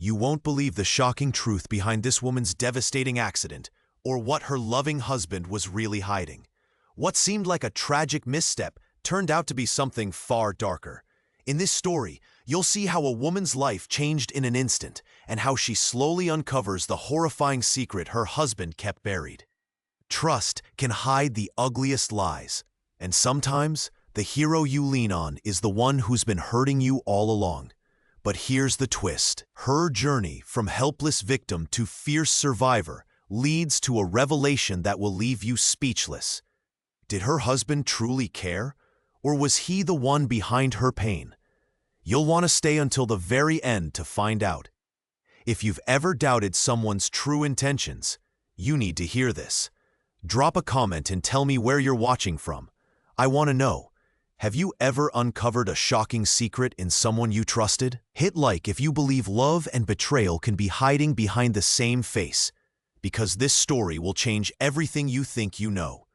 You won't believe the shocking truth behind this woman's devastating accident, or what her loving husband was really hiding. What seemed like a tragic misstep turned out to be something far darker. In this story, you'll see how a woman's life changed in an instant, and how she slowly uncovers the horrifying secret her husband kept buried. Trust can hide the ugliest lies, and sometimes the hero you lean on is the one who's been hurting you all along. But here's the twist. Her journey from helpless victim to fierce survivor leads to a revelation that will leave you speechless. Did her husband truly care, or was he the one behind her pain? You'll want to stay until the very end to find out. If you've ever doubted someone's true intentions, you need to hear this. Drop a comment and tell me where you're watching from. I want to know. Have you ever uncovered a shocking secret in someone you trusted? Hit like if you believe love and betrayal can be hiding behind the same face, because this story will change everything you think you know.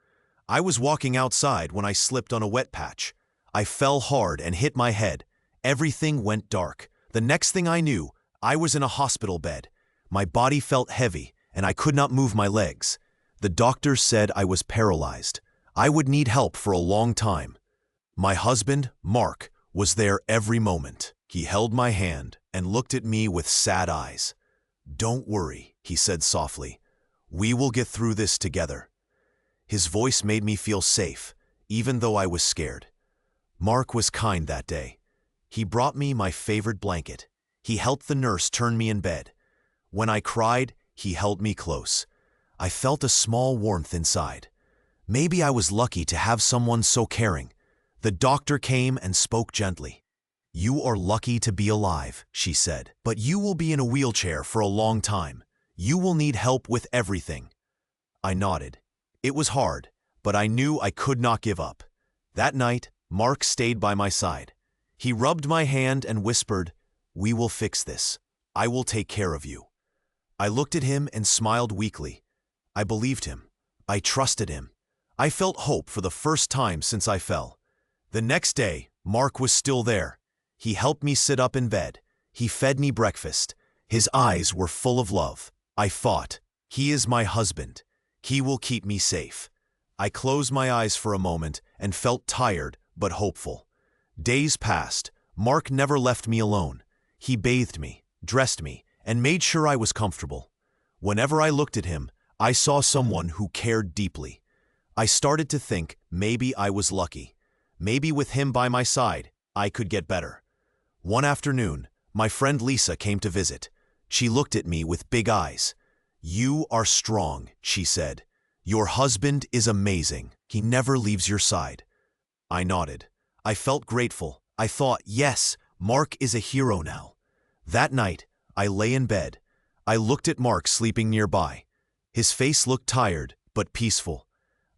I was walking outside when I slipped on a wet patch. I fell hard and hit my head. Everything went dark. The next thing I knew, I was in a hospital bed. My body felt heavy, and I could not move my legs. The doctors said I was paralyzed. I would need help for a long time. My husband, Mark, was there every moment. He held my hand and looked at me with sad eyes. "Don't worry," he said softly. "We will get through this together." His voice made me feel safe, even though I was scared. Mark was kind that day. He brought me my favorite blanket. He helped the nurse turn me in bed. When I cried, he held me close. I felt a small warmth inside. Maybe I was lucky to have someone so caring. The doctor came and spoke gently. "You are lucky to be alive," she said, "but you will be in a wheelchair for a long time. You will need help with everything." I nodded. It was hard, but I knew I could not give up. That night, Mark stayed by my side. He rubbed my hand and whispered, "We will fix this. I will take care of you." I looked at him and smiled weakly. I believed him. I trusted him. I felt hope for the first time since I fell. The next day, Mark was still there. He helped me sit up in bed. He fed me breakfast. His eyes were full of love. I thought, he is my husband. He will keep me safe. I closed my eyes for a moment and felt tired but hopeful. Days passed. Mark never left me alone. He bathed me, dressed me, and made sure I was comfortable. Whenever I looked at him, I saw someone who cared deeply. I started to think maybe I was lucky. Maybe with him by my side, I could get better. One afternoon, my friend Lisa came to visit. She looked at me with big eyes. "You are strong," she said. "Your husband is amazing. He never leaves your side." I nodded. I felt grateful. I thought, yes, Mark is a hero now. That night, I lay in bed. I looked at Mark sleeping nearby. His face looked tired, but peaceful.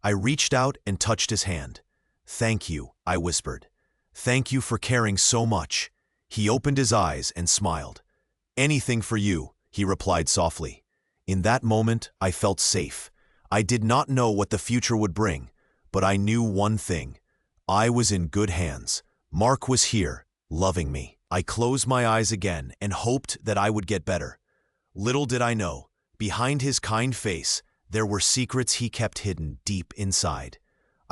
I reached out and touched his hand. "Thank you," I whispered. "Thank you for caring so much." He opened his eyes and smiled. "Anything for you," he replied softly. In that moment, I felt safe. I did not know what the future would bring, but I knew one thing. I was in good hands. Mark was here, loving me. I closed my eyes again and hoped that I would get better. Little did I know, behind his kind face, there were secrets he kept hidden deep inside.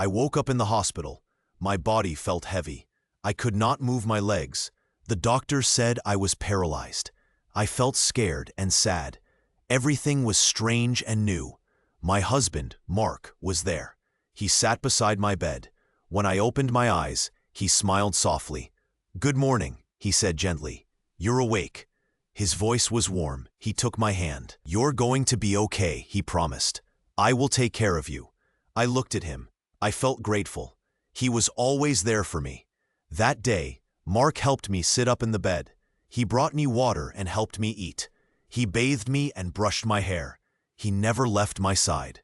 I woke up in the hospital. My body felt heavy. I could not move my legs. The doctor said I was paralyzed. I felt scared and sad. Everything was strange and new. My husband, Mark, was there. He sat beside my bed. When I opened my eyes, he smiled softly. "Good morning," he said gently. "You're awake." His voice was warm. He took my hand. "You're going to be okay," he promised. "I will take care of you." I looked at him. I felt grateful. He was always there for me. That day, Mark helped me sit up in the bed. He brought me water and helped me eat. He bathed me and brushed my hair. He never left my side.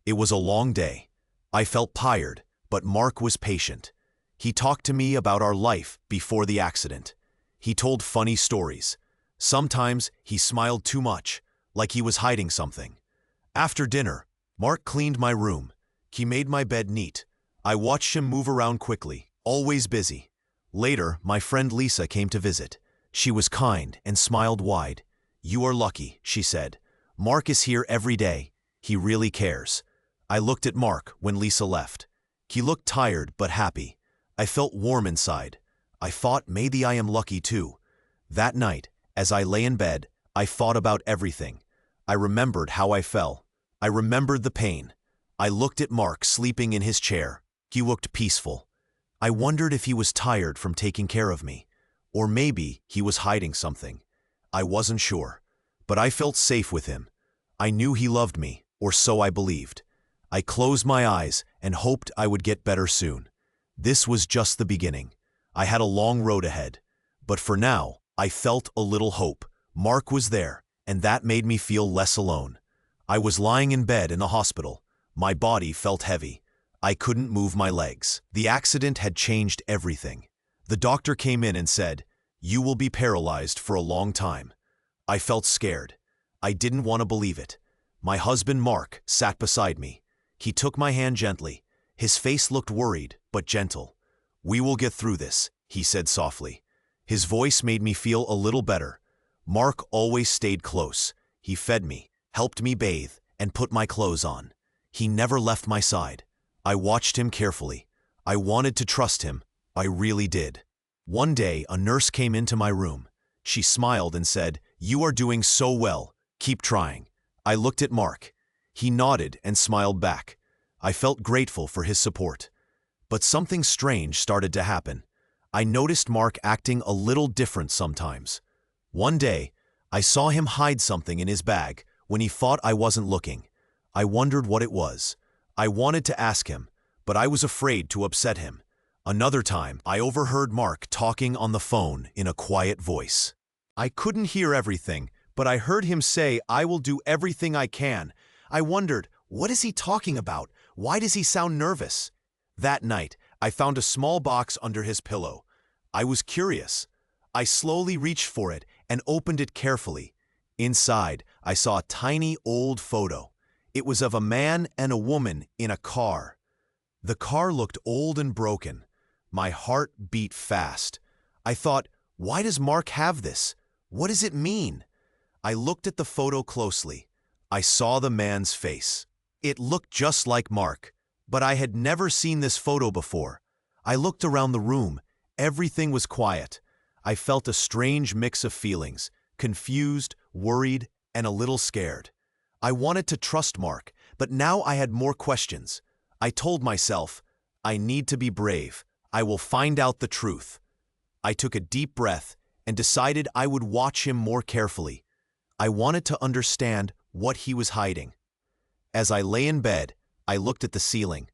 It was a long day. I felt tired, but Mark was patient. He talked to me about our life before the accident. He told funny stories. Sometimes he smiled too much, like he was hiding something. After dinner, Mark cleaned my room. He made my bed neat. I watched him move around quickly, always busy. Later, my friend Lisa came to visit. She was kind and smiled wide. "You are lucky," she said. "Mark is here every day. He really cares." I looked at Mark when Lisa left. He looked tired but happy. I felt warm inside. I thought maybe I am lucky too. That night, as I lay in bed, I thought about everything. I remembered how I fell. I remembered the pain. I looked at Mark sleeping in his chair. He looked peaceful. I wondered if he was tired from taking care of me. Or maybe he was hiding something. I wasn't sure. But I felt safe with him. I knew he loved me, or so I believed. I closed my eyes and hoped I would get better soon. This was just the beginning. I had a long road ahead. But for now, I felt a little hope. Mark was there, and that made me feel less alone. I was lying in bed in the hospital. My body felt heavy. I couldn't move my legs. The accident had changed everything. The doctor came in and said, "You will be paralyzed for a long time." I felt scared. I didn't want to believe it. My husband, Mark, sat beside me. He took my hand gently. His face looked worried, but gentle. "We will get through this," he said softly. His voice made me feel a little better. Mark always stayed close. He fed me, helped me bathe, and put my clothes on. He never left my side. I watched him carefully. I wanted to trust him. I really did. One day, a nurse came into my room. She smiled and said, "You are doing so well. Keep trying." I looked at Mark. He nodded and smiled back. I felt grateful for his support. But something strange started to happen. I noticed Mark acting a little different sometimes. One day, I saw him hide something in his bag when he thought I wasn't looking. I wondered what it was. I wanted to ask him, but I was afraid to upset him. Another time, I overheard Mark talking on the phone in a quiet voice. I couldn't hear everything, but I heard him say, "I will do everything I can." I wondered, what is he talking about? Why does he sound nervous? That night, I found a small box under his pillow. I was curious. I slowly reached for it and opened it carefully. Inside, I saw a tiny old photo. It was of a man and a woman in a car. The car looked old and broken. My heart beat fast. I thought, why does Mark have this? What does it mean? I looked at the photo closely. I saw the man's face. It looked just like Mark, but I had never seen this photo before. I looked around the room. Everything was quiet. I felt a strange mix of feelings, confused, worried, and a little scared. I wanted to trust Mark, but now I had more questions. I told myself, I need to be brave. I will find out the truth. I took a deep breath and decided I would watch him more carefully. I wanted to understand what he was hiding. As I lay in bed, I looked at the ceiling.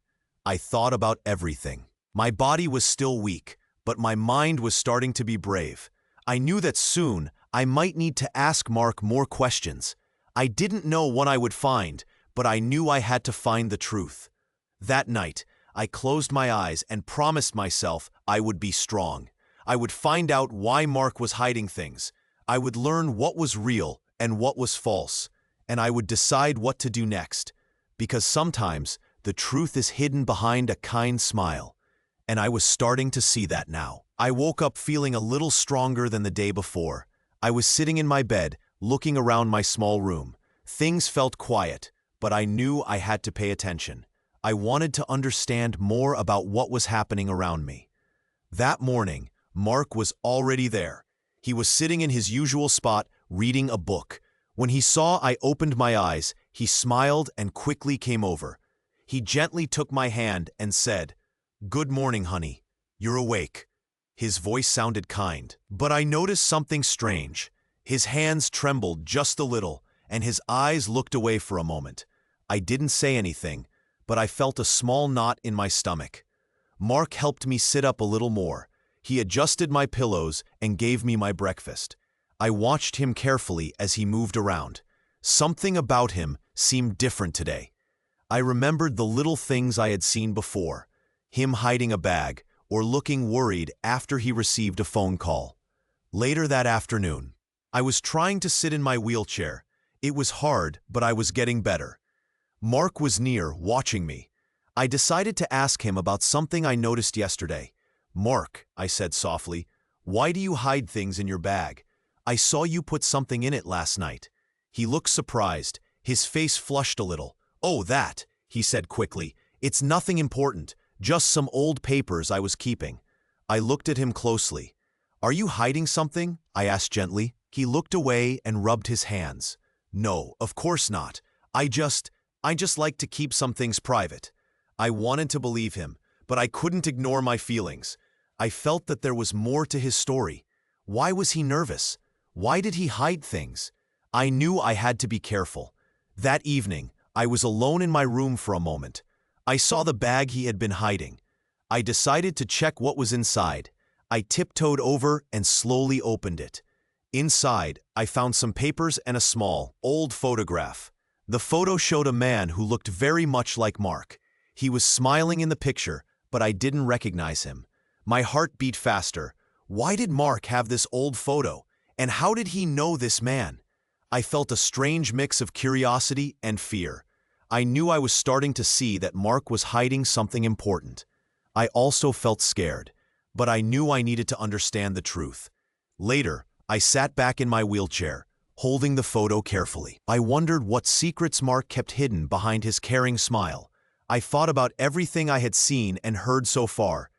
I thought about everything. My body was still weak, but my mind was starting to be brave. I knew that soon I might need to ask Mark more questions. I didn't know what I would find, but I knew I had to find the truth. That night, I closed my eyes and promised myself I would be strong. I would find out why Mark was hiding things. I would learn what was real and what was false, and I would decide what to do next. Because sometimes the truth is hidden behind a kind smile, and I was starting to see that now. I woke up feeling a little stronger than the day before. I was sitting in my bed, looking around my small room. Things felt quiet, but I knew I had to pay attention. I wanted to understand more about what was happening around me. That morning, Mark was already there. He was sitting in his usual spot, reading a book. When he saw I opened my eyes, he smiled and quickly came over. He gently took my hand and said, "Good morning, honey. You're awake." His voice sounded kind, but I noticed something strange. His hands trembled just a little, and his eyes looked away for a moment. I didn't say anything, but I felt a small knot in my stomach. Mark helped me sit up a little more. He adjusted my pillows and gave me my breakfast. I watched him carefully as he moved around. Something about him seemed different today. I remembered the little things I had seen before, him hiding a bag or looking worried after he received a phone call. Later that afternoon, I was trying to sit in my wheelchair. It was hard, but I was getting better. Mark was near, watching me. I decided to ask him about something I noticed yesterday. "Mark," I said softly, "why do you hide things in your bag? I saw you put something in it last night." He looked surprised. His face flushed a little. "Oh, that," he said quickly. "It's nothing important, just some old papers I was keeping." I looked at him closely. "Are you hiding something?" I asked gently. He looked away and rubbed his hands. "No, of course not. I just like to keep some things private." I wanted to believe him, but I couldn't ignore my feelings. I felt that there was more to his story. Why was he nervous? Why did he hide things? I knew I had to be careful. That evening, I was alone in my room for a moment. I saw the bag he had been hiding. I decided to check what was inside. I tiptoed over and slowly opened it. Inside, I found some papers and a small, old photograph. The photo showed a man who looked very much like Mark. He was smiling in the picture, but I didn't recognize him. My heart beat faster. Why did Mark have this old photo? And how did he know this man? I felt a strange mix of curiosity and fear. I knew I was starting to see that Mark was hiding something important. I also felt scared, but I knew I needed to understand the truth. Later, I sat back in my wheelchair, holding the photo carefully. I wondered what secrets Mark kept hidden behind his caring smile. I thought about everything I had seen and heard so far.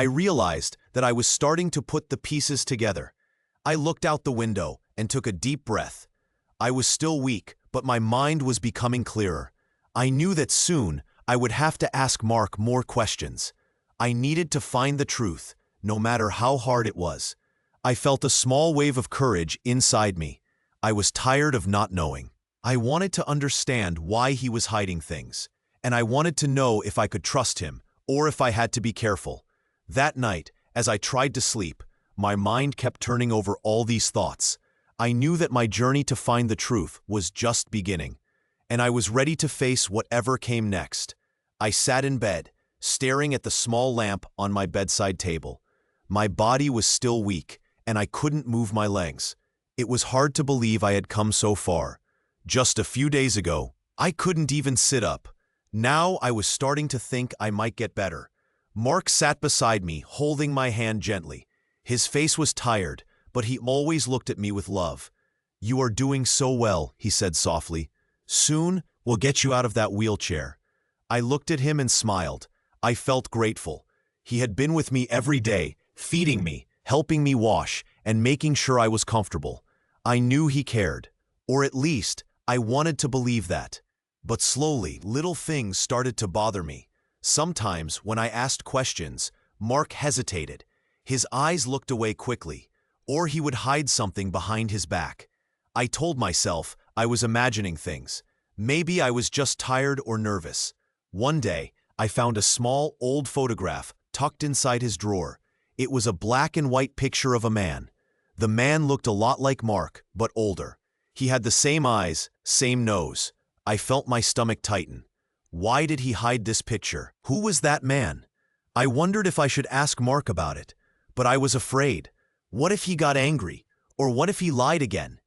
I realized that I was starting to put the pieces together. I looked out the window and took a deep breath. I was still weak, but my mind was becoming clearer. I knew that soon I would have to ask Mark more questions. I needed to find the truth, no matter how hard it was. I felt a small wave of courage inside me. I was tired of not knowing. I wanted to understand why he was hiding things, and I wanted to know if I could trust him or if I had to be careful. That night, as I tried to sleep, my mind kept turning over all these thoughts. I knew that my journey to find the truth was just beginning, and I was ready to face whatever came next. I sat in bed, staring at the small lamp on my bedside table. My body was still weak, and I couldn't move my legs. It was hard to believe I had come so far. Just a few days ago, I couldn't even sit up. Now I was starting to think I might get better. Mark sat beside me, holding my hand gently. His face was tired, but he always looked at me with love. "You are doing so well," he said softly. "Soon, we'll get you out of that wheelchair." I looked at him and smiled. I felt grateful. He had been with me every day, feeding me, helping me wash, and making sure I was comfortable. I knew he cared, or at least, I wanted to believe that. But slowly, little things started to bother me. Sometimes, when I asked questions, Mark hesitated. His eyes looked away quickly, or he would hide something behind his back. I told myself I was imagining things. Maybe I was just tired or nervous. One day, I found a small, old photograph tucked inside his drawer. It was a black and white picture of a man. The man looked a lot like Mark, but older. He had the same eyes, same nose. I felt my stomach tighten. Why did he hide this picture? Who was that man? I wondered if I should ask Mark about it, but I was afraid. What if he got angry? Or what if he lied again?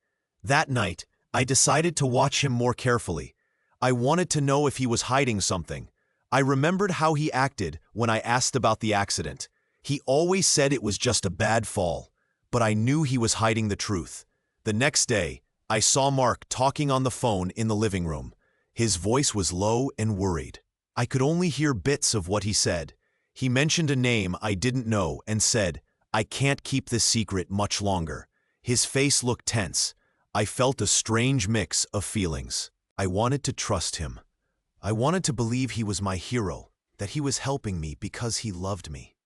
That night, I decided to watch him more carefully. I wanted to know if he was hiding something. I remembered how he acted when I asked about the accident. He always said it was just a bad fall, but I knew he was hiding the truth. The next day, I saw Mark talking on the phone in the living room. His voice was low and worried. I could only hear bits of what he said. He mentioned a name I didn't know and said, "I can't keep this secret much longer." His face looked tense. I felt a strange mix of feelings. I wanted to trust him. I wanted to believe he was my hero, that he was helping me because he loved me.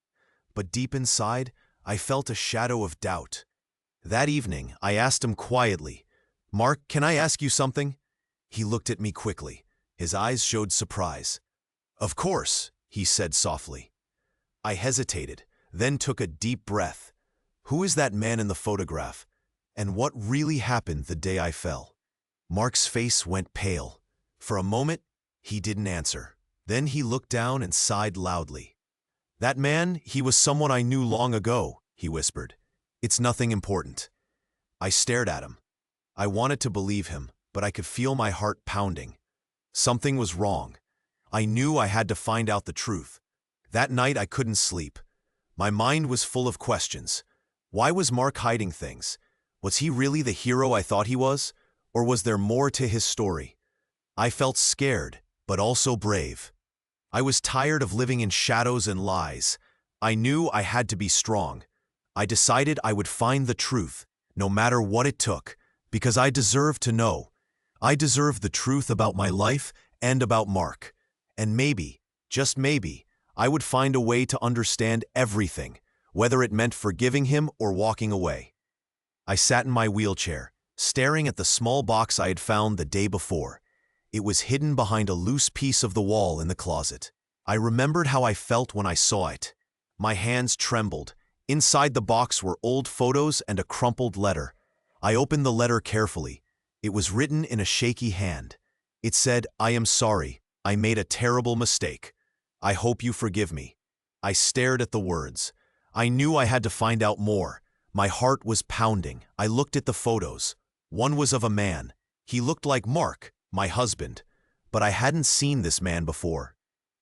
But deep inside, I felt a shadow of doubt. That evening, I asked him quietly, "Mark, can I ask you something?" He looked at me quickly. His eyes showed surprise. "Of course," he said softly. I hesitated, then took a deep breath. Who is that man in the photograph? And what really happened the day I fell? Mark's face went pale. For a moment, he didn't answer. Then he looked down and sighed loudly. "That man, he was someone I knew long ago," he whispered. "It's nothing important." I stared at him. I wanted to believe him, but I could feel my heart pounding. Something was wrong. I knew I had to find out the truth. That night I couldn't sleep. My mind was full of questions. Why was Mark hiding things? Was he really the hero I thought he was? Or was there more to his story? I felt scared, but also brave. I was tired of living in shadows and lies. I knew I had to be strong. I decided I would find the truth, no matter what it took, because I deserved to know. I deserved the truth about my life and about Mark. And maybe, just maybe, I would find a way to understand everything, whether it meant forgiving him or walking away. I sat in my wheelchair, staring at the small box I had found the day before. It was hidden behind a loose piece of the wall in the closet. I remembered how I felt when I saw it. My hands trembled. Inside the box were old photos and a crumpled letter. I opened the letter carefully. It was written in a shaky hand. It said, "I am sorry. I made a terrible mistake. I hope you forgive me." I stared at the words. I knew I had to find out more. My heart was pounding. I looked at the photos. One was of a man. He looked like Mark, my husband. But I hadn't seen this man before.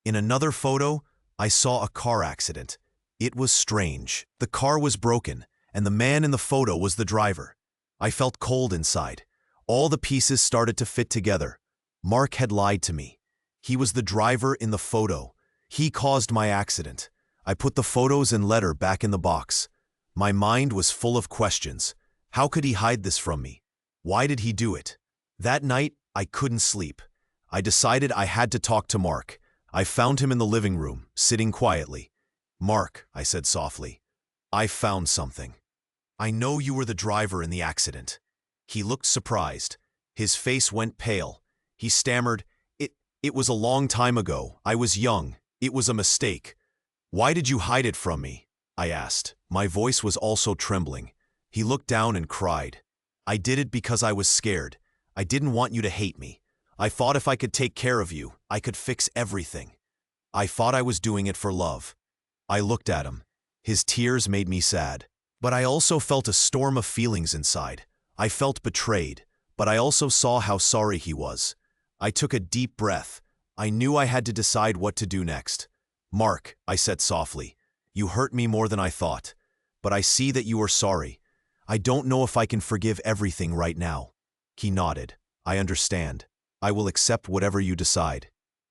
In another photo, I saw a car accident. It was strange. The car was broken, and the man in the photo was the driver. I felt cold inside. All the pieces started to fit together. Mark had lied to me. He was the driver in the photo. He caused my accident. I put the photos and letter back in the box. My mind was full of questions. How could he hide this from me? Why did he do it? That night, I couldn't sleep. I decided I had to talk to Mark. I found him in the living room, sitting quietly. "Mark," I said softly, "I found something. I know you were the driver in the accident." He looked surprised. His face went pale. He stammered, It was a long time ago. I was young. It was a mistake." "Why did you hide it from me?" I asked. My voice was also trembling. He looked down and cried. "I did it because I was scared. I didn't want you to hate me. I thought if I could take care of you, I could fix everything. I thought I was doing it for love." I looked at him. His tears made me sad. But I also felt a storm of feelings inside. I felt betrayed, but I also saw how sorry he was. I took a deep breath. I knew I had to decide what to do next. "Mark," I said softly, "you hurt me more than I thought. But I see that you are sorry. I don't know if I can forgive everything right now." He nodded. "I understand. I will accept whatever you decide."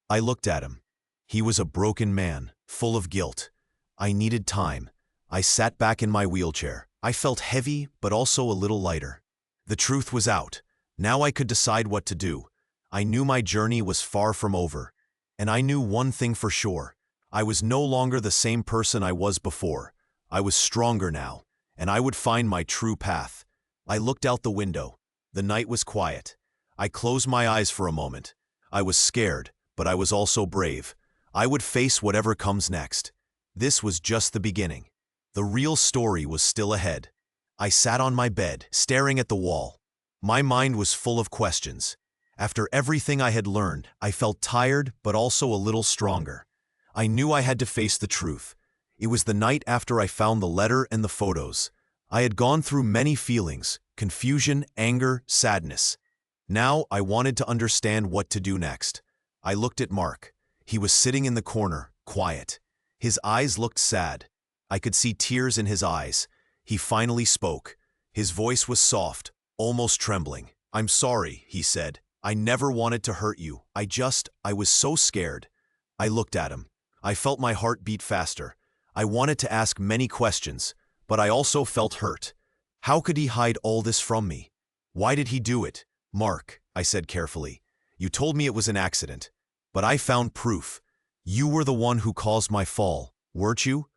I looked at him. He was a broken man, full of guilt. I needed time. I sat back in my wheelchair. I felt heavy, but also a little lighter. The truth was out. Now I could decide what to do. I knew my journey was far from over. And I knew one thing for sure. I was no longer the same person I was before. I was stronger now, and I would find my true path. I looked out the window. The night was quiet. I closed my eyes for a moment. I was scared, but I was also brave. I would face whatever comes next. This was just the beginning. The real story was still ahead. I sat on my bed, staring at the wall. My mind was full of questions. After everything I had learned, I felt tired but also a little stronger. I knew I had to face the truth. It was the night after I found the letter and the photos. I had gone through many feelings: confusion, anger, sadness. Now I wanted to understand what to do next. I looked at Mark. He was sitting in the corner, quiet. His eyes looked sad. I could see tears in his eyes. He finally spoke. His voice was soft, almost trembling. "I'm sorry," he said. "I never wanted to hurt you. I was so scared." I looked at him. I felt my heart beat faster. I wanted to ask many questions, but I also felt hurt. How could he hide all this from me? Why did he do it? "Mark," I said carefully, "you told me it was an accident, but I found proof. You were the one who caused my fall, weren't you?"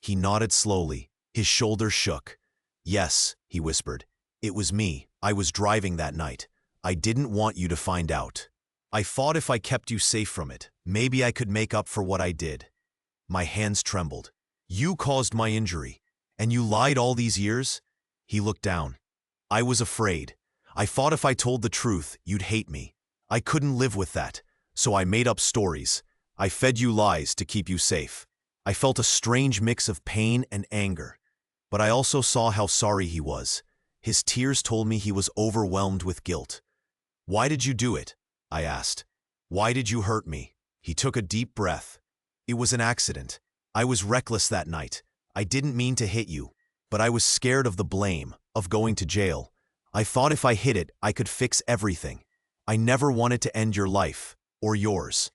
He nodded slowly. His shoulders shook. "Yes," he whispered. "It was me. I was driving that night. I didn't want you to find out. I thought if I kept you safe from it, maybe I could make up for what I did." My hands trembled. "You caused my injury, and you lied all these years?" He looked down. "I was afraid. I thought if I told the truth, you'd hate me. I couldn't live with that, so I made up stories. I fed you lies to keep you safe." I felt a strange mix of pain and anger. But I also saw how sorry he was. His tears told me he was overwhelmed with guilt. "Why did you do it?" I asked. "Why did you hurt me?" He took a deep breath. "It was an accident. I was reckless that night. I didn't mean to hit you." But I was scared of the blame, of going to jail. I thought if I hid it, I could fix everything. I never wanted to end your life, or yours.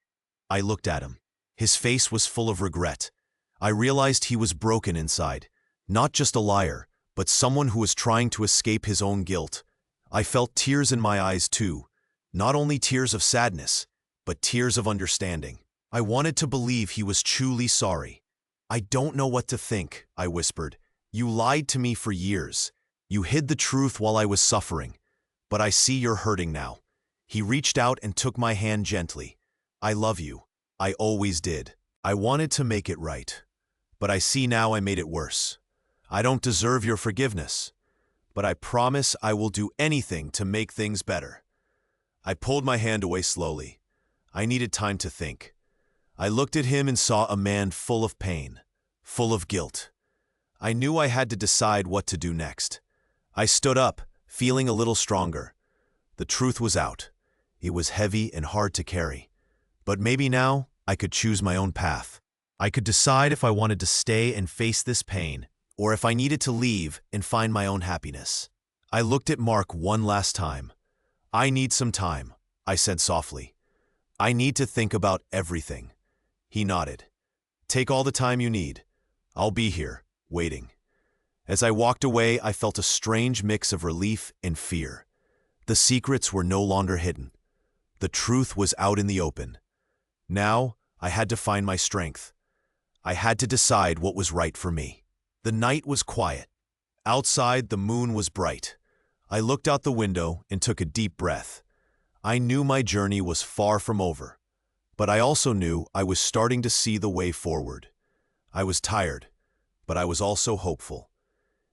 I looked at him. His face was full of regret. I realized he was broken inside, not just a liar, but someone who was trying to escape his own guilt. I felt tears in my eyes too, not only tears of sadness, but tears of understanding. I wanted to believe he was truly sorry. I don't know what to think, I whispered. You lied to me for years. You hid the truth while I was suffering. But I see you're hurting now. He reached out and took my hand gently. I love you. I always did. I wanted to make it right. But I see now I made it worse. I don't deserve your forgiveness. But I promise I will do anything to make things better. I pulled my hand away slowly. I needed time to think. I looked at him and saw a man full of pain, full of guilt. I knew I had to decide what to do next. I stood up, feeling a little stronger. The truth was out. It was heavy and hard to carry. But maybe now I could choose my own path. I could decide if I wanted to stay and face this pain, or if I needed to leave and find my own happiness. I looked at Mark one last time. I need some time, I said softly. I need to think about everything. He nodded. Take all the time you need. I'll be here, waiting. As I walked away, I felt a strange mix of relief and fear. The secrets were no longer hidden. The truth was out in the open. Now, I had to find my strength. I had to decide what was right for me. The night was quiet. Outside, the moon was bright. I looked out the window and took a deep breath. I knew my journey was far from over, but I also knew I was starting to see the way forward. I was tired, but I was also hopeful.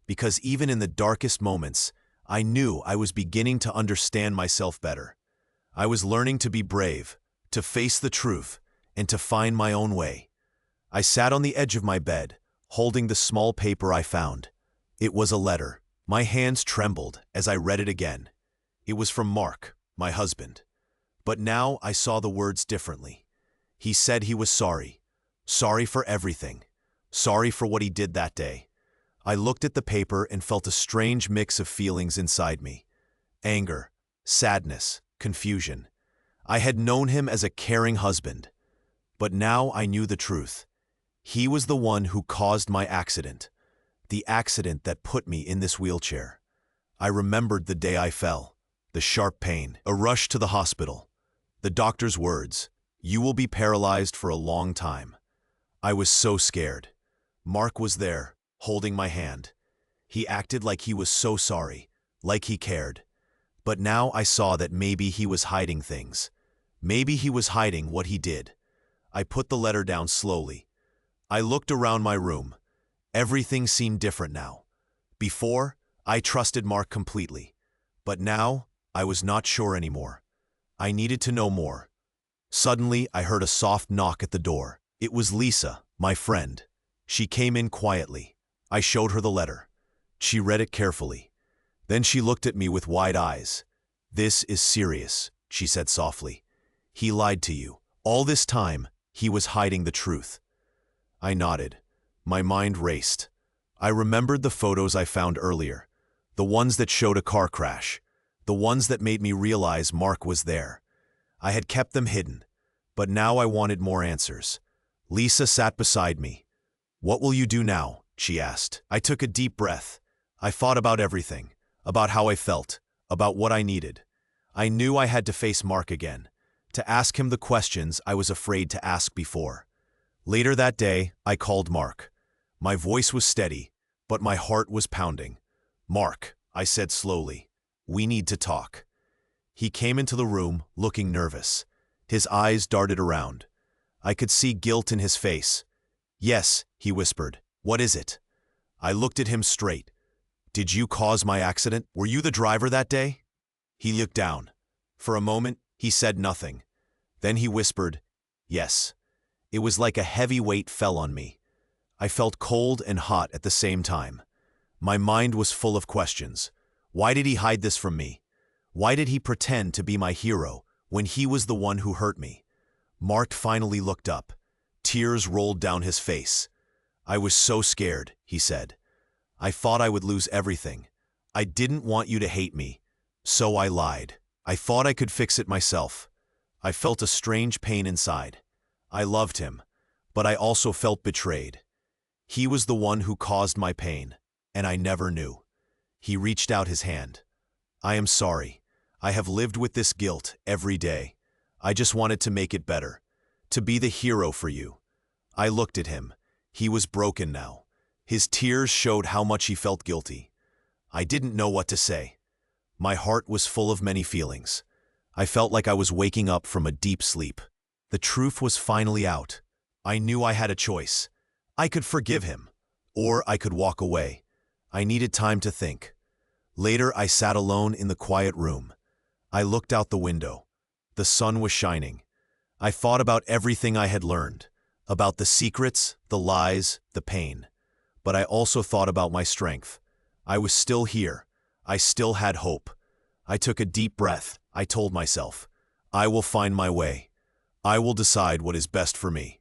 Because even in the darkest moments, I knew I was beginning to understand myself better. I was learning to be brave, to face the truth, and to find my own way. I sat on the edge of my bed, holding the small paper I found. It was a letter. My hands trembled as I read it again. It was from Mark, my husband. But now I saw the words differently. He said he was sorry. Sorry for everything. Sorry for what he did that day. I looked at the paper and felt a strange mix of feelings inside me. Anger, sadness, confusion. I had known him as a caring husband. But now I knew the truth. He was the one who caused my accident. The accident that put me in this wheelchair. I remembered the day I fell, the sharp pain, a rush to the hospital. The doctor's words, "You will be paralyzed for a long time." I was so scared. Mark was there, holding my hand. He acted like he was so sorry, like he cared. But now I saw that maybe he was hiding things. Maybe he was hiding what he did. I put the letter down slowly. I looked around my room. Everything seemed different now. Before, I trusted Mark completely. But now, I was not sure anymore. I needed to know more. Suddenly, I heard a soft knock at the door. It was Lisa, my friend. She came in quietly. I showed her the letter. She read it carefully. Then she looked at me with wide eyes. "This is serious," she said softly. "He lied to you. All this time, he was hiding the truth." I nodded. My mind raced. I remembered the photos I found earlier, the ones that showed a car crash, the ones that made me realize Mark was there. I had kept them hidden, but now I wanted more answers. Lisa sat beside me. "What will you do now?" she asked. I took a deep breath. I thought about everything, about how I felt, about what I needed. I knew I had to face Mark again, to ask him the questions I was afraid to ask before. Later that day, I called Mark. My voice was steady, but my heart was pounding. "Mark," I said slowly, "we need to talk." He came into the room, looking nervous. His eyes darted around. I could see guilt in his face. "Yes," he whispered. "What is it?" I looked at him straight. "Did you cause my accident? Were you the driver that day?" He looked down. For a moment, he said nothing. Then he whispered, "Yes." It was like a heavy weight fell on me. I felt cold and hot at the same time. My mind was full of questions. Why did he hide this from me? Why did he pretend to be my hero when he was the one who hurt me? Mark finally looked up. Tears rolled down his face. "I was so scared," he said. I thought I would lose everything. I didn't want you to hate me, so I lied. I thought I could fix it myself. I felt a strange pain inside. I loved him, but I also felt betrayed. He was the one who caused my pain, and I never knew. He reached out his hand. I am sorry. I have lived with this guilt every day. I just wanted to make it better, to be the hero for you. I looked at him. He was broken now. His tears showed how much he felt guilty. I didn't know what to say. My heart was full of many feelings. I felt like I was waking up from a deep sleep. The truth was finally out. I knew I had a choice. I could forgive him, or I could walk away. I needed time to think. Later, I sat alone in the quiet room. I looked out the window. The sun was shining. I thought about everything I had learned, about the secrets, the lies, the pain. But I also thought about my strength. I was still here. I still had hope. I took a deep breath. I told myself, I will find my way. I will decide what is best for me.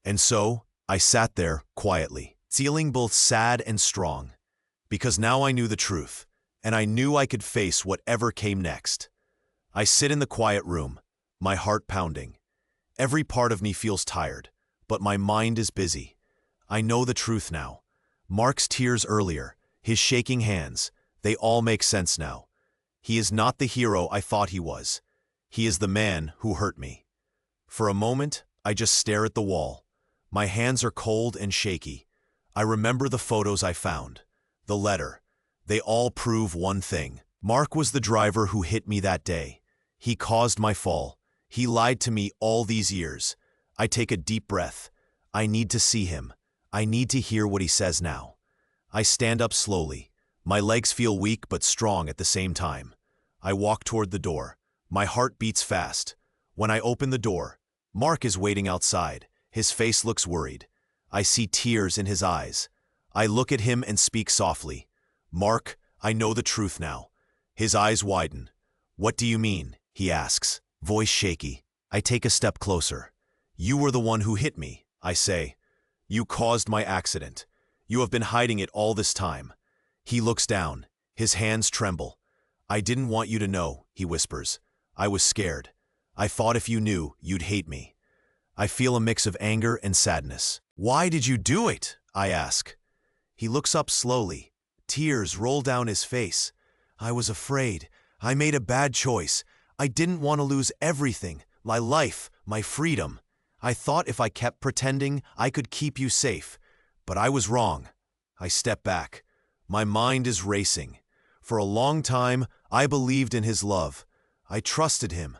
And so, I sat there quietly, feeling both sad and strong, because now I knew the truth, and I knew I could face whatever came next. I sit in the quiet room, my heart pounding. Every part of me feels tired, but my mind is busy. I know the truth now. Mark's tears earlier, his shaking hands, they all make sense now. He is not the hero I thought he was. He is the man who hurt me. For a moment, I just stare at the wall. My hands are cold and shaky. I remember the photos I found, the letter. They all prove one thing. Mark was the driver who hit me that day. He caused my fall. He lied to me all these years. I take a deep breath. I need to see him. I need to hear what he says now. I stand up slowly. My legs feel weak but strong at the same time. I walk toward the door. My heart beats fast. When I open the door, Mark is waiting outside. His face looks worried. I see tears in his eyes. I look at him and speak softly. Mark, I know the truth now. His eyes widen. What do you mean? He asks, voice shaky. I take a step closer. You were the one who hit me, I say. You caused my accident. You have been hiding it all this time. He looks down. His hands tremble. I didn't want you to know, he whispers. I was scared. I thought if you knew, you'd hate me. I feel a mix of anger and sadness. Why did you do it? I ask. He looks up slowly. Tears roll down his face. I was afraid. I made a bad choice. I didn't want to lose everything, my life, my freedom. I thought if I kept pretending, I could keep you safe. But I was wrong. I step back. My mind is racing. For a long time, I believed in his love. I trusted him.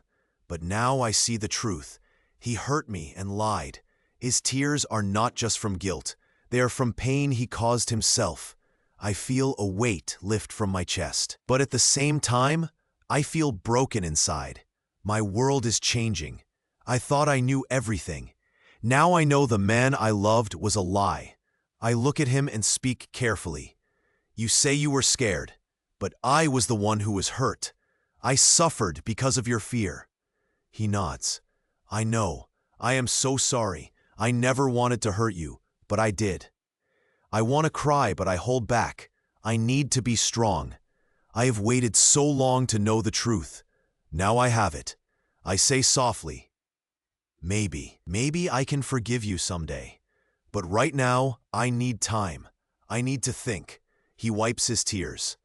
But now I see the truth. He hurt me and lied. His tears are not just from guilt. They are from pain he caused himself. I feel a weight lift from my chest. But at the same time, I feel broken inside. My world is changing. I thought I knew everything. Now I know the man I loved was a lie. I look at him and speak carefully. You say you were scared, but I was the one who was hurt. I suffered because of your fear. He nods. I know. I am so sorry. I never wanted to hurt you, but I did. I want to cry, but I hold back. I need to be strong. I have waited so long to know the truth. Now I have it. I say softly, maybe I can forgive you someday. But right now, I need time. I need to think. He wipes his tears.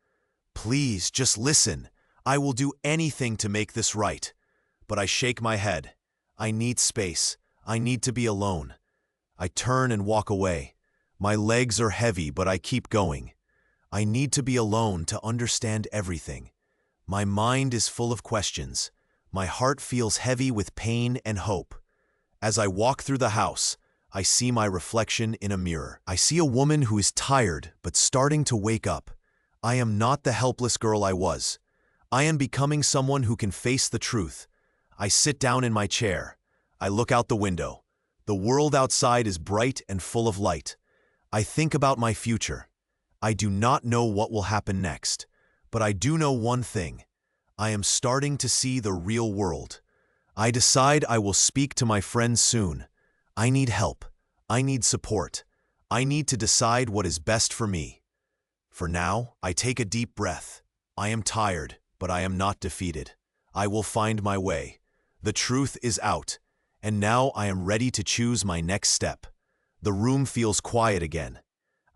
Please, just listen. I will do anything to make this right. But I shake my head. I need space. I need to be alone. I turn and walk away. My legs are heavy, but I keep going. I need to be alone to understand everything. My mind is full of questions. My heart feels heavy with pain and hope. As I walk through the house, I see my reflection in a mirror. I see a woman who is tired but starting to wake up. I am not the helpless girl I was. I am becoming someone who can face the truth. I sit down in my chair. I look out the window. The world outside is bright and full of light. I think about my future. I do not know what will happen next, but I do know one thing. I am starting to see the real world. I decide I will speak to my friends soon. I need help. I need support. I need to decide what is best for me. For now, I take a deep breath. I am tired, but I am not defeated. I will find my way. The truth is out, and now I am ready to choose my next step. The room feels quiet again.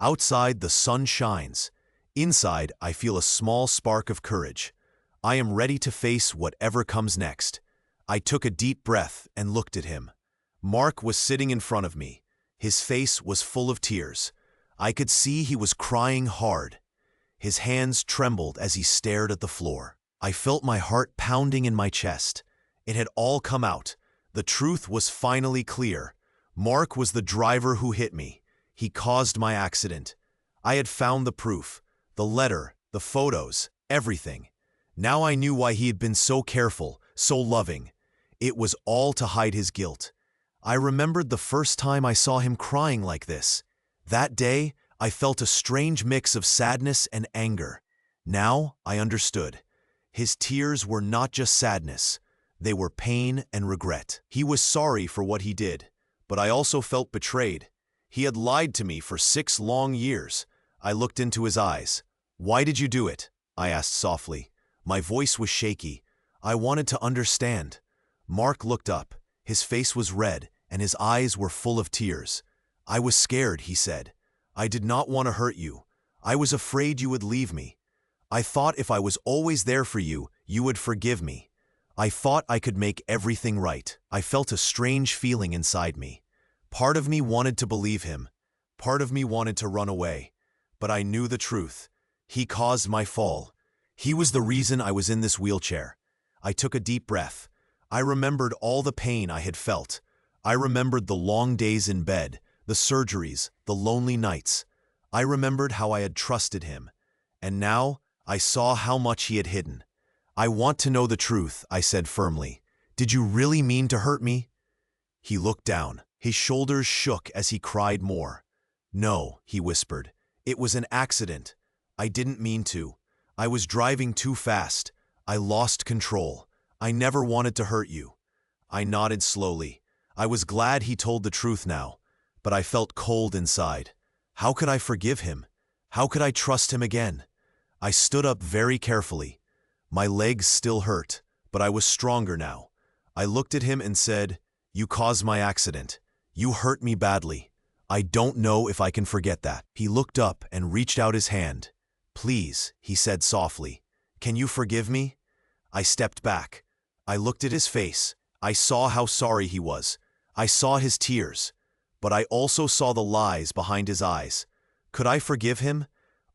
Outside, the sun shines. Inside, I feel a small spark of courage. I am ready to face whatever comes next. I took a deep breath and looked at him. Mark was sitting in front of me. His face was full of tears. I could see he was crying hard. His hands trembled as he stared at the floor. I felt my heart pounding in my chest. It had all come out. The truth was finally clear. Mark was the driver who hit me. He caused my accident. I had found the proof, the letter, the photos, everything. Now I knew why he had been so careful, so loving. It was all to hide his guilt. I remembered the first time I saw him crying like this. That day, I felt a strange mix of sadness and anger. Now I understood. His tears were not just sadness. They were pain and regret. He was sorry for what he did, but I also felt betrayed. He had lied to me for 6 long years. I looked into his eyes. "Why did you do it?" I asked softly. My voice was shaky. I wanted to understand. Mark looked up. His face was red, and his eyes were full of tears. "I was scared," he said. "I did not want to hurt you. I was afraid you would leave me. I thought if I was always there for you, you would forgive me. I thought I could make everything right." I felt a strange feeling inside me. Part of me wanted to believe him. Part of me wanted to run away. But I knew the truth. He caused my fall. He was the reason I was in this wheelchair. I took a deep breath. I remembered all the pain I had felt. I remembered the long days in bed, the surgeries, the lonely nights. I remembered how I had trusted him. And now, I saw how much he had hidden. "I want to know the truth," I said firmly. "Did you really mean to hurt me?" He looked down. His shoulders shook as he cried more. "No," he whispered. "It was an accident. I didn't mean to. I was driving too fast. I lost control. I never wanted to hurt you." I nodded slowly. I was glad he told the truth now, but I felt cold inside. How could I forgive him? How could I trust him again? I stood up very carefully. My legs still hurt, but I was stronger now. I looked at him and said, "You caused my accident. You hurt me badly. I don't know if I can forget that." He looked up and reached out his hand. "Please," he said softly, "can you forgive me?" I stepped back. I looked at his face. I saw how sorry he was. I saw his tears. But I also saw the lies behind his eyes. Could I forgive him?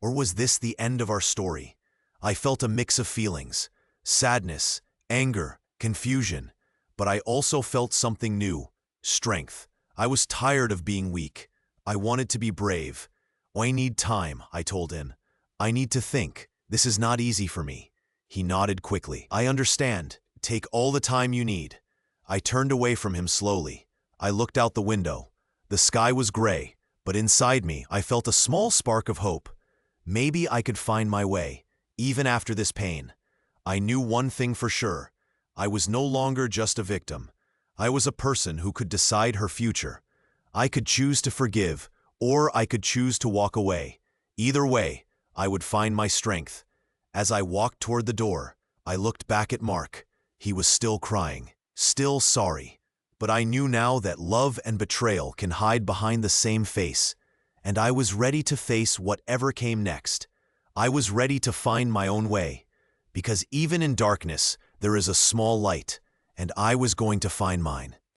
Or was this the end of our story? I felt a mix of feelings: sadness, anger, confusion. But I also felt something new: strength. I was tired of being weak. I wanted to be brave. "I need time," I told him. "I need to think. This is not easy for me." He nodded quickly. "I understand. Take all the time you need." I turned away from him slowly. I looked out the window. The sky was gray, but inside me I felt a small spark of hope. Maybe I could find my way, even after this pain. I knew one thing for sure. I was no longer just a victim. I was a person who could decide her future. I could choose to forgive, or I could choose to walk away. Either way, I would find my strength. As I walked toward the door, I looked back at Mark. He was still crying, still sorry. But I knew now that love and betrayal can hide behind the same face, and I was ready to face whatever came next. I was ready to find my own way, because even in darkness, there is a small light, and I was going to find mine.